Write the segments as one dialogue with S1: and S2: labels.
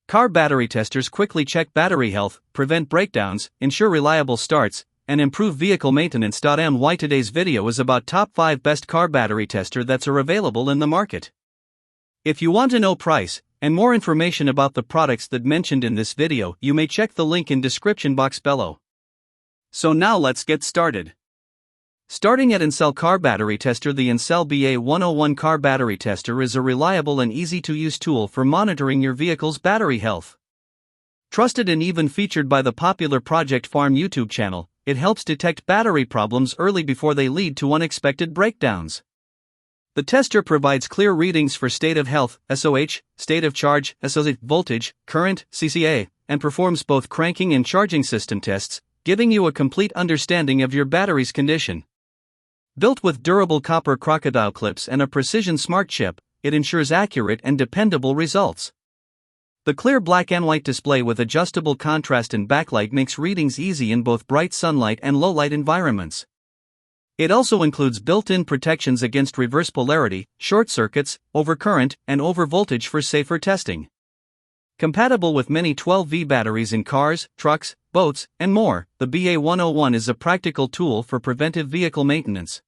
S1: Car battery testers quickly check battery health, prevent breakdowns, ensure reliable starts, and improve vehicle maintenance. My today's video is about top 5 best car battery tester that's available in the market. If you want to know price and more information about the products that mentioned in this video, you may check the link in description box below. So now let's get started. Starting at Ancel Car Battery Tester. The Ancel BA101 Car Battery Tester is a reliable and easy-to-use tool for monitoring your vehicle's battery health. Trusted and even featured by the popular Project Farm YouTube channel, it helps detect battery problems early before they lead to unexpected breakdowns. The tester provides clear readings for state of health, SOH, state of charge, SOH, voltage, current, CCA, and performs both cranking and charging system tests, giving you a complete understanding of your battery's condition. Built with durable copper crocodile clips and a precision smart chip, it ensures accurate and dependable results. The clear black and white display with adjustable contrast and backlight makes readings easy in both bright sunlight and low light environments. It also includes built-in protections against reverse polarity, short circuits, overcurrent, and overvoltage for safer testing. Compatible with many 12V batteries in cars, trucks, boats, and more, the BA101 is a practical tool for preventive vehicle maintenance.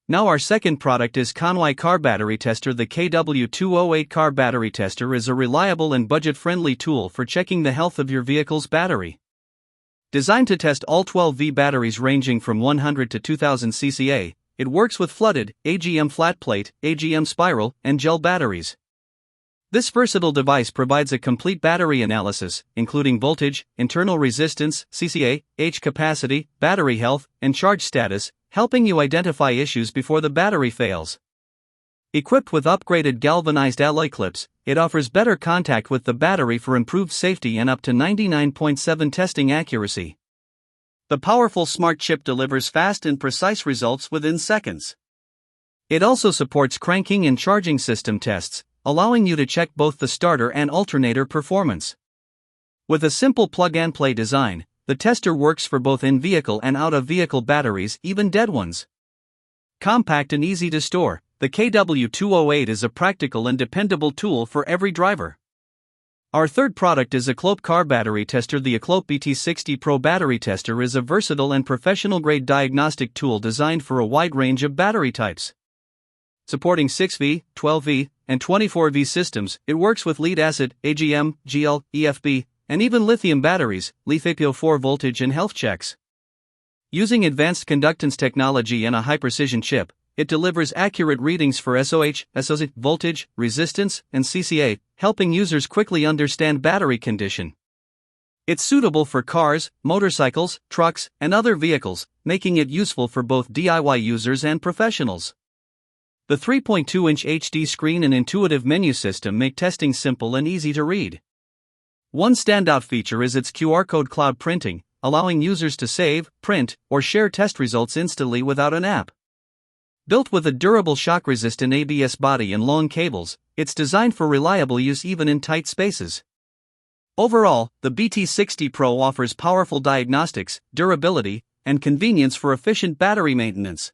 S1: Now our second product is Konnwei Car Battery Tester. The KW208 Car Battery Tester is a reliable and budget-friendly tool for checking the health of your vehicle's battery. Designed to test all 12V batteries ranging from 100 to 2000 CCA, it works with flooded, AGM flat plate, AGM spiral, and gel batteries. This versatile device provides a complete battery analysis, including voltage, internal resistance, CCA, H capacity, battery health, and charge status, helping you identify issues before the battery fails. Equipped with upgraded galvanized alloy clips, it offers better contact with the battery for improved safety and up to 99.7% testing accuracy. The powerful smart chip delivers fast and precise results within seconds. It also supports cranking and charging system tests, allowing you to check both the starter and alternator performance. With a simple plug-and-play design, the tester works for both in-vehicle and out-of-vehicle batteries, even dead ones. Compact and easy to store, the KW208 is a practical and dependable tool for every driver. Our third product is Acclope Car Battery Tester. The Acclope BT60 Pro Battery Tester is a versatile and professional-grade diagnostic tool designed for a wide range of battery types. Supporting 6V, 12V, and 24V systems, it works with lead-acid, AGM, GL, EFB, and even lithium batteries, Lithium 4 voltage and health checks. Using advanced conductance technology and a high-precision chip, it delivers accurate readings for SOH, voltage, resistance, and CCA, helping users quickly understand battery condition. It's suitable for cars, motorcycles, trucks, and other vehicles, making it useful for both DIY users and professionals. The 3.2-inch HD screen and intuitive menu system make testing simple and easy to read. One standout feature is its QR code cloud printing, allowing users to save, print, or share test results instantly without an app. Built with a durable shock-resistant ABS body and long cables, it's designed for reliable use even in tight spaces. Overall, the BT60 Pro offers powerful diagnostics, durability, and convenience for efficient battery maintenance.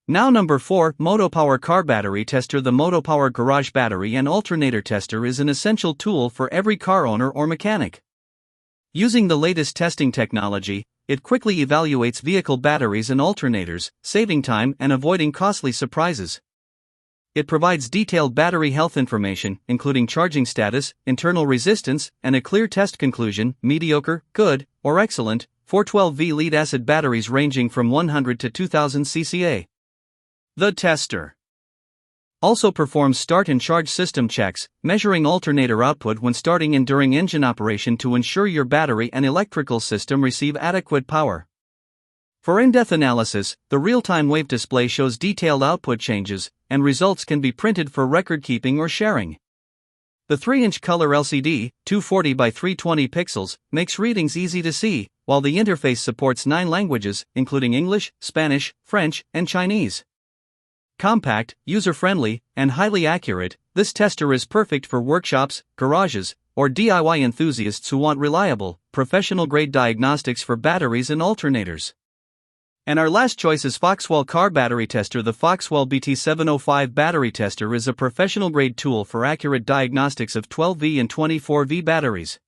S1: Now number 4, MotoPower Car Battery Tester. The MotoPower Garage Battery and Alternator Tester is an essential tool for every car owner or mechanic. Using the latest testing technology, it quickly evaluates vehicle batteries and alternators, saving time and avoiding costly surprises. It provides detailed battery health information, including charging status, internal resistance, and a clear test conclusion: mediocre, good, or excellent, for 12V lead-acid batteries ranging from 100 to 2000 CCA. The tester also performs start and charge system checks, measuring alternator output when starting and during engine operation to ensure your battery and electrical system receive adequate power. For in-depth analysis, the real-time wave display shows detailed output changes, and results can be printed for record-keeping or sharing. The 3-inch color LCD, 240 by 320 pixels, makes readings easy to see, while the interface supports 9 languages, including English, Spanish, French, and Chinese. Compact, user-friendly, and highly accurate, this tester is perfect for workshops, garages, or DIY enthusiasts who want reliable, professional-grade diagnostics for batteries and alternators. And our last choice is Foxwell Car Battery Tester. The Foxwell BT705 Battery Tester is a professional-grade tool for accurate diagnostics of 12V and 24V batteries.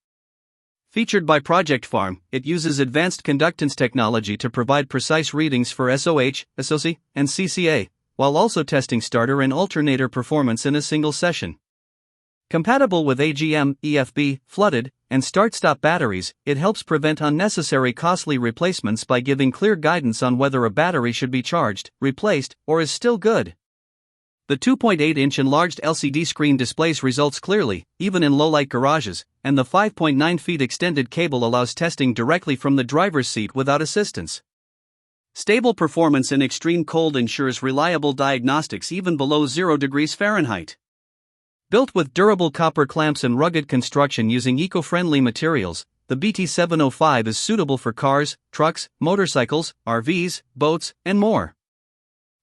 S1: Featured by Project Farm, it uses advanced conductance technology to provide precise readings for SOH, SOC, and CCA, while also testing starter and alternator performance in a single session. Compatible with AGM, EFB, flooded, and start-stop batteries, it helps prevent unnecessary costly replacements by giving clear guidance on whether a battery should be charged, replaced, or is still good. The 2.8-inch enlarged LCD screen displays results clearly, even in low-light garages, and the 5.9 feet extended cable allows testing directly from the driver's seat without assistance. Stable performance in extreme cold ensures reliable diagnostics even below 0 degrees Fahrenheit. Built with durable copper clamps and rugged construction using eco-friendly materials, the BT705 is suitable for cars, trucks, motorcycles, RVs, boats, and more.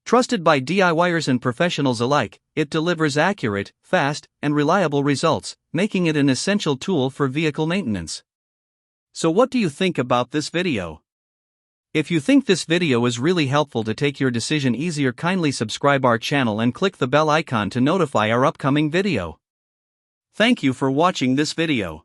S1: Trusted by DIYers and professionals alike, it delivers accurate, fast, and reliable results, making it an essential tool for vehicle maintenance. So what do you think about this video? If you think this video is really helpful to take your decision easier, kindly subscribe our channel and click the bell icon to notify our upcoming video. Thank you for watching this video.